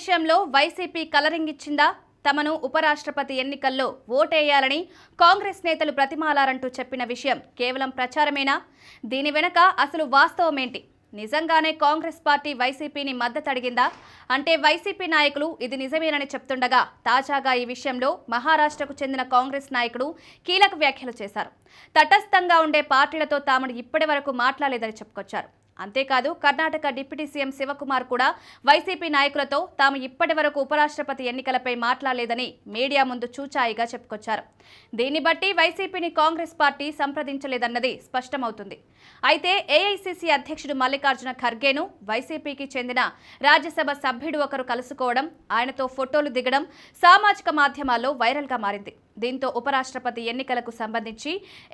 విషయంలో YCP colouring ఇచ్చిందా? తమను ఉపరాష్ట్రపతి ఎన్నికల్లో ఓటేయాలని కాంగ్రెస్ నేతలు ప్రతిమాలారంటూ చెప్పిన విషయం కేవలం ప్రచారమేనా? దీని వెనుక అసలు వాస్తవమేంటి? నిజంగానే కాంగ్రెస్ పార్టీ వైసీపీని మద్దతు అడిగిందా? అంటే వైసీపీ నాయకులు ఇది నిజమేనని చెప్తుండగా తాజాగా ఈ విషయంలో మహారాష్ట్రకు చెందిన కాంగ్రెస్ నాయకుడు కీలక వ్యాఖ్యలు చేశారు. తటస్థంగా ఉండే పార్టీలతో తాము ఇప్పటివరకు మాట్లాడలేదని చెప్పుకొచ్చారు. అంతేకాదు కర్ణాటక డిప్యూటీ సీఎం శివకుమార్ కూడా వైసీపీ నాయకులతో తాము ఇప్పటివరకు ఉపరాష్ట్రపతి ఎన్నికలపై మాట్లాడలేదని మీడియా ముందు చూచాయిగా చెప్పుకొచ్చారు. దీన్ని బట్టి వైసీపీని కాంగ్రెస్ పార్టీ సంప్రదించలేదన్నది స్పష్టమవుతుంది. అయితే ఏఐసీసీ అధ్యక్షుడు మల్లికార్జున ఖర్గేను వైసీపీకి చెందిన రాజ్యసభ సభ్యుడు ఒకరు కలుసుకోవడం, ఆయనతో ఫోటోలు దిగడం సామాజిక మాధ్యమాల్లో వైరల్గా మారింది. దీంతో ఉపరాష్ట్రపతి ఎన్నికలకు సంబంధించి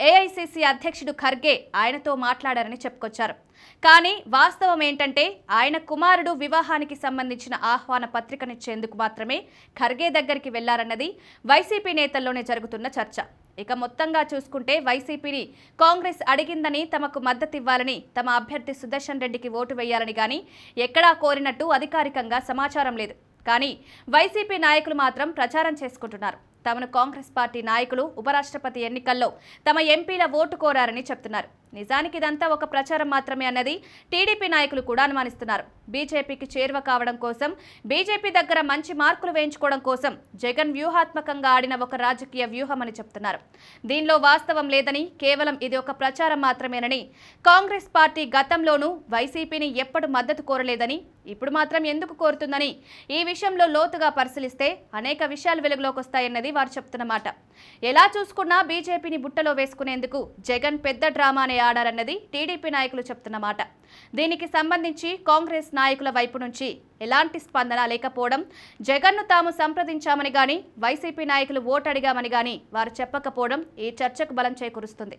ఏఐసీసీ అధ్యక్షుడు ఖర్గే ఆయనతో మాట్లాడారని చెప్పుకొచ్చారు. కానీ వాస్తవం ఏంటంటే ఆయన కుమారుడు వివాహానికి సంబంధించిన ఆహ్వాన పత్రికనిచ్చేందుకు మాత్రమే ఖర్గే దగ్గరికి వెళ్లారన్నది వైసీపీ నేతల్లోనే జరుగుతున్న చర్చ. ఇక మొత్తంగా చూసుకుంటే వైసీపీని కాంగ్రెస్ అడిగిందని తమకు మద్దతివ్వాలని, తమ అభ్యర్థి సుదర్శన్ రెడ్డికి ఓటు వేయాలని గాని ఎక్కడా కోరినట్టు అధికారికంగా సమాచారం లేదు. కానీ వైసీపీ నాయకులు మాత్రం ప్రచారం చేసుకుంటున్నారు. తమను కాంగ్రెస్ పార్టీ నాయకులు ఉపరాష్ట్రపతి ఎన్నికల్లో తమ ఎంపీల ఓటు కోరారని చెప్తున్నారు. నిజానికి ఇదంతా ఒక ప్రచారం మాత్రమే అన్నది టీడీపీ నాయకులు కూడా అనుమానిస్తున్నారు. బీజేపీకి చేరువ కావడం కోసం, బీజేపీ దగ్గర మంచి మార్కులు వేయించుకోవడం కోసం జగన్ వ్యూహాత్మకంగా ఆడిన ఒక రాజకీయ వ్యూహమని చెప్తున్నారు. దీనిలో వాస్తవం లేదని, కేవలం ఇది ఒక ప్రచారం మాత్రమేనని, కాంగ్రెస్ పార్టీ గతంలోనూ వైసీపీని ఎప్పుడు మద్దతు కోరలేదని, ఇప్పుడు మాత్రం ఎందుకు కోరుతుందని ఈ విషయంలో లోతుగా పరిశీలిస్తే అనేక విషయాలు వెలుగులోకి వస్తాయన్నది వారు చెప్తున్నమాట. ఎలా చూసుకున్నా బీజేపీని బుట్టలో వేసుకునేందుకు జగన్ పెద్ద డ్రామానే ఆడారన్నది టీడీపీ నాయకులు చెప్తున్నమాట. దీనికి సంబంధించి కాంగ్రెస్ నాయకుల వైపు నుంచి ఎలాంటి స్పందన లేకపోవడం, జగన్ను తాము సంప్రదించామని గాని, వైసీపీ నాయకులు ఓటు అడిగామని గాని వారు చెప్పకపోవడం ఈ చర్చకు బలం చేకూరుస్తుంది.